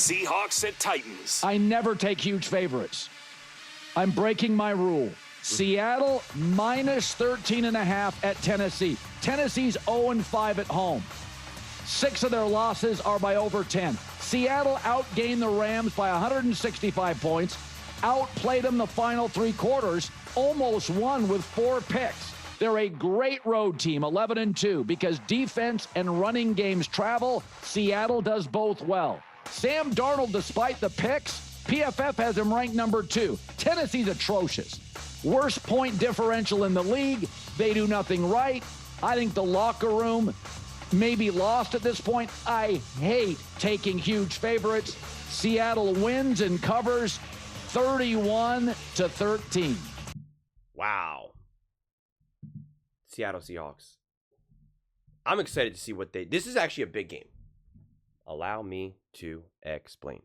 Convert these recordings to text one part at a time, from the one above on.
Seahawks at Titans. I never take huge favorites. I'm breaking my rule. Seattle minus 13.5 at Tennessee. Tennessee's 0-5 at home. 6 of their losses are by over 10. Seattle outgained the Rams by 165 points, outplayed them the final 3 quarters, almost won with 4 picks. They're a great road team, 11-2, because defense and running games travel. Seattle does both well. Sam Darnold, despite the picks, PFF has him ranked number 2. Tennessee's atrocious. Worst point differential in the league. They do nothing right. I think the locker room may be lost at this point. I hate taking huge favorites. Seattle wins and covers 31-13. Wow. Seattle Seahawks. I'm excited to see what this is actually a big game. Allow me to explain.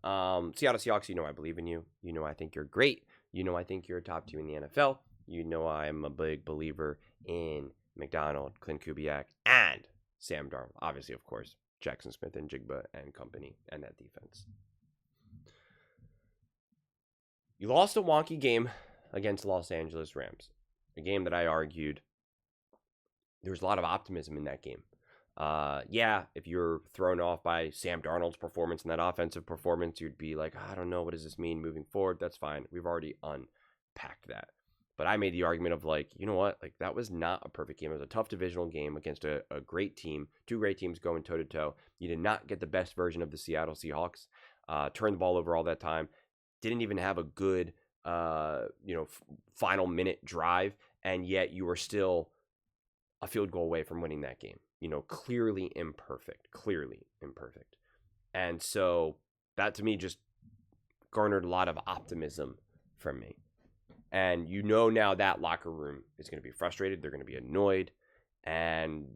Seattle Seahawks, you know I believe in you. You know I think you're great. You know I think you're a top team in the NFL. You know I am a big believer in McDonald, Clint Kubiak, and Sam Darnold. Obviously, of course, Jackson Smith and Jigba and company and that defense. You lost a wonky game against the Los Angeles Rams. A game that I argued there was a lot of optimism in that game. Yeah, if you're thrown off by Sam Darnold's performance and that offensive performance, you'd be like, I don't know, what does this mean moving forward? That's fine. We've already unpacked that. But I made the argument of like, you know what? Like, that was not a perfect game. It was a tough divisional game against a great team. 2 great teams going toe-to-toe. You did not get the best version of the Seattle Seahawks. Turned the ball over all that time. Didn't even have a good, final minute drive. And yet you were still a field goal away from winning that game. Clearly imperfect. And so that to me just garnered a lot of optimism from me. And now that locker room is going to be frustrated. They're going to be annoyed. And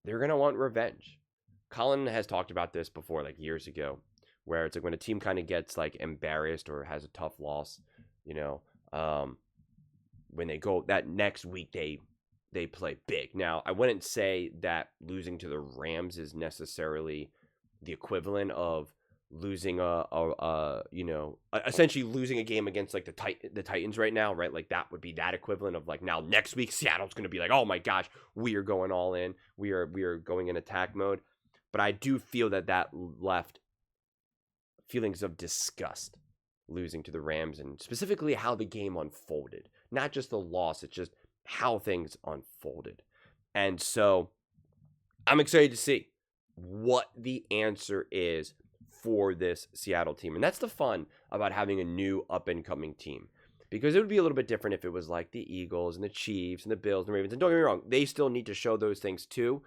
they're going to want revenge. Colin has talked about this before, like years ago, where it's like when a team kind of gets like embarrassed or has a tough loss, when they go that next week, they play big. Now, I wouldn't say that losing to the Rams is necessarily the equivalent of losing essentially losing a game against like the Titans right now, right? Like that would be that equivalent of like now next week Seattle's going to be like, oh my gosh, we are going all in. We are going in attack mode. But I do feel that left feelings of disgust losing to the Rams and specifically how the game unfolded. Not just the loss, it's just how things unfolded. And so I'm excited to see what the answer is for this Seattle team. And that's the fun about having a new up-and-coming team. Because it would be a little bit different if it was like the Eagles and the Chiefs and the Bills and the Ravens. And don't get me wrong, they still need to show those things too.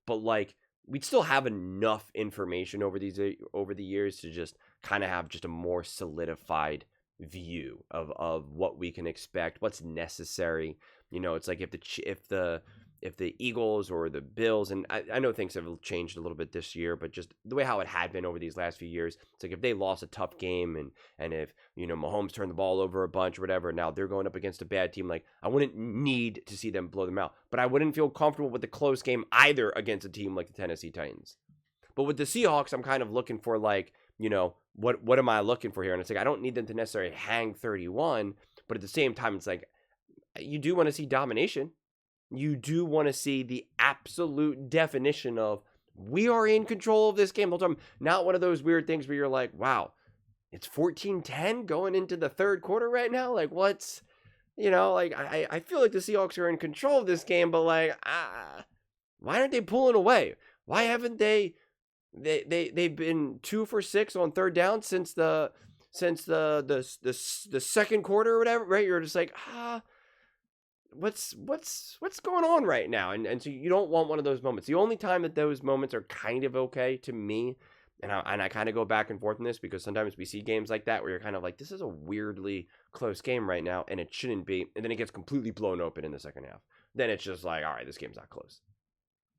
But like, we'd still have enough information over the years to just kind of have just a more solidified view of what we can expect, what's necessary. It's like if the Eagles or the Bills, and I know things have changed a little bit this year, but just the way how it had been over these last few years, it's like if they lost a tough game and if, Mahomes turned the ball over a bunch or whatever, now they're going up against a bad team, like I wouldn't need to see them blow them out, but I wouldn't feel comfortable with the close game either against a team like the Tennessee Titans. But with the Seahawks, I'm kind of looking for like, what am I looking for here? And it's like, I don't need them to necessarily hang 31, but at the same time, it's like, you do want to see domination. You do want to see the absolute definition of we are in control of this game the whole time. Not one of those weird things where you're like, wow, it's 14-10 going into the third quarter right now. Like what's, I feel like the Seahawks are in control of this game, but like, why aren't they pulling away? Why haven't they've been 2 for 6 on third down since the second quarter or whatever, right? You're just like, what's going on right now? And so you don't want one of those moments. The only time that those moments are kind of okay to me, and I kind of go back and forth in this because sometimes we see games like that where you're kind of like, this is a weirdly close game right now, and it shouldn't be, and then it gets completely blown open in the second half. Then it's just like, all right, this game's not close.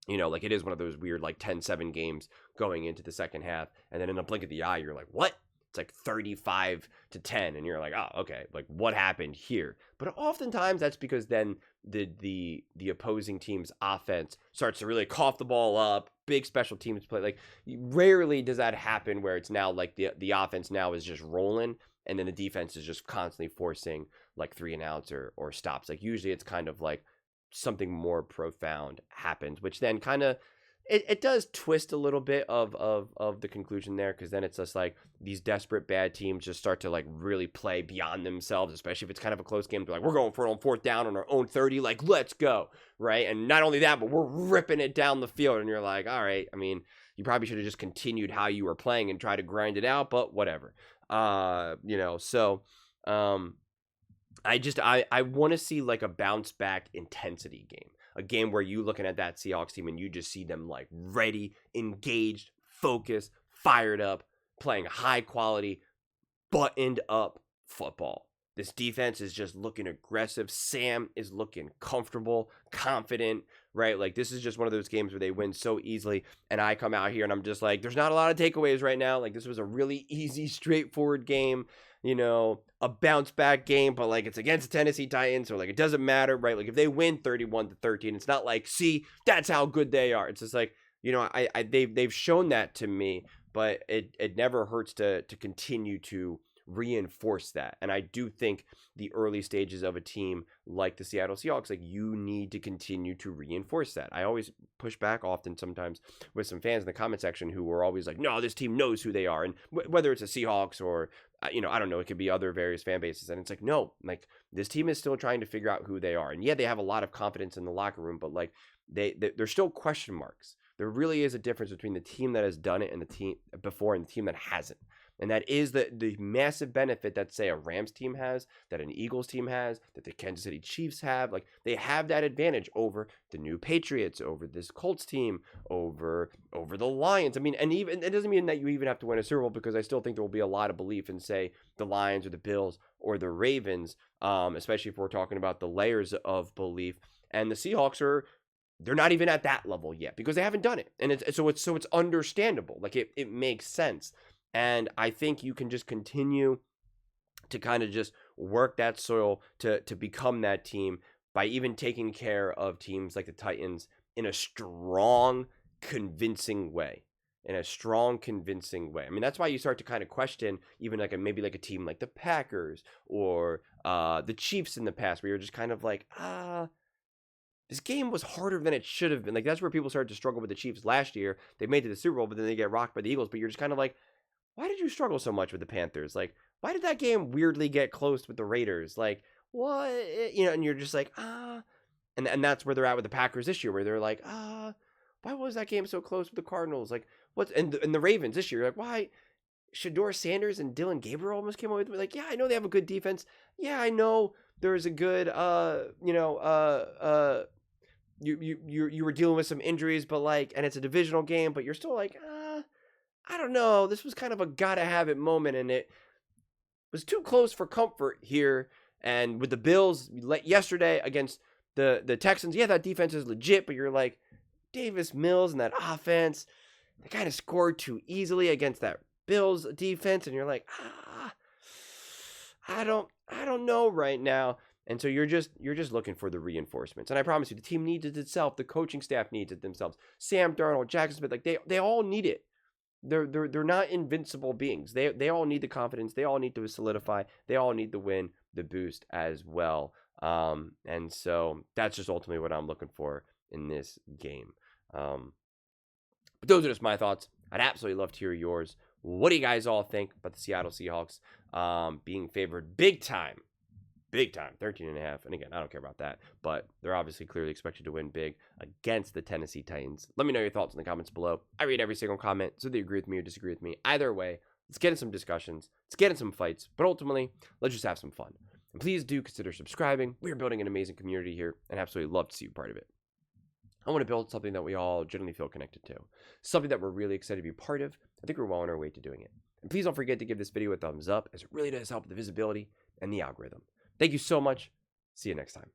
Like it is one of those weird like 10-7 games going into the second half, and then in a blink of the eye, you're like, what? it's like 35-10, and you're like, oh, okay, like what happened here? But oftentimes that's because then the opposing team's offense starts to really cough the ball up, big special teams play. Like rarely does that happen where it's now like the offense now is just rolling, and then the defense is just constantly forcing like 3-and-outs or stops. Like usually it's kind of like something more profound happens, which then kind of it does twist a little bit of the conclusion there, because then it's just like these desperate bad teams just start to like really play beyond themselves, especially if it's kind of a close game. They're like, we're going for it on 4th down on our own 30, like let's go, right? And not only that, but we're ripping it down the field, and you're like, all right, I mean, you probably should have just continued how you were playing and try to grind it out, but whatever. So I want to see like a bounce back intensity game. A game where you looking at that Seahawks team and you just see them like ready, engaged, focused, fired up, playing high quality, buttoned up football. This defense is just looking aggressive. Sam is looking comfortable, confident, right? Like this is just one of those games where they win so easily. And I come out here and I'm just like, there's not a lot of takeaways right now. Like this was a really easy, straightforward game. A bounce back game, but like it's against the Tennessee Titans, so like it doesn't matter, right? Like if they win 31-13, it's not like, see, that's how good they are. It's just like, they've shown that to me, but it never hurts to continue to reinforce that. And I do think the early stages of a team like the Seattle Seahawks, like you need to continue to reinforce that. I always push back often sometimes with some fans in the comment section who are always like, no, this team knows who they are. And whether it's the Seahawks or, I don't know, it could be other various fan bases. And it's like, no, like this team is still trying to figure out who they are. And yeah, they have a lot of confidence in the locker room, but like they're still question marks. There really is a difference between the team that has done it and the team before and the team that hasn't. And that is the massive benefit that, say, a Rams team has, that an Eagles team has, that the Kansas City Chiefs have. Like, they have that advantage over the new Patriots, over this Colts team, over the Lions. I mean, and even it doesn't mean that you even have to win a Super Bowl, because I still think there will be a lot of belief in, say, the Lions or the Bills or the Ravens, especially if we're talking about the layers of belief. And the Seahawks they're not even at that level yet because they haven't done it. And it's understandable. Like, it makes sense. And I think you can just continue to kind of just work that soil to become that team by even taking care of teams like the Titans in a strong, convincing way. I mean, that's why you start to kind of question even maybe a team like the Packers or the Chiefs in the past, where you're just kind of like, this game was harder than it should have been. Like, that's where people started to struggle with the Chiefs last year. They made it to the Super Bowl, but then they get rocked by the Eagles. But you're just kind of like, why did you struggle so much with the Panthers? Like, why did that game weirdly get close with the Raiders? Like, what? And you're just like, And that's where they're at with the Packers this year, where they're like, why was that game so close with the Cardinals? Like, and the Ravens this year, like, why? Shador Sanders and Dylan Gabriel almost came away with me. Like, yeah, I know they have a good defense. Yeah, I know there's a good, you were dealing with some injuries, but like, and it's a divisional game, but you're still like, I don't know. This was kind of a gotta have it moment, and it was too close for comfort here. And with the Bills yesterday against the Texans, yeah, that defense is legit, but you're like, Davis Mills and that offense, they kind of scored too easily against that Bills defense, and you're like, I don't know right now. And so you're just looking for the reinforcements. And I promise you, the team needs it itself. The coaching staff needs it themselves. Sam Darnold, Jackson Smith, like they all need it. They're not invincible beings. They all need the confidence. They all need to solidify. They all need the win, the boost as well. And so that's just ultimately what I'm looking for in this game. But those are just my thoughts. I'd absolutely love to hear yours. What do you guys all think about the Seattle Seahawks being favored big time, 13.5. And again, I don't care about that, but they're obviously clearly expected to win big against the Tennessee Titans. Let me know your thoughts in the comments below. I read every single comment, so whether you agree with me or disagree with me. Either way, let's get in some discussions. Let's get in some fights. But ultimately, let's just have some fun. And please do consider subscribing. We're building an amazing community here, and absolutely love to see you part of it. I want to build something that we all generally feel connected to. Something that we're really excited to be part of. I think we're well on our way to doing it. And please don't forget to give this video a thumbs up, as it really does help with the visibility and the algorithm. Thank you so much. See you next time.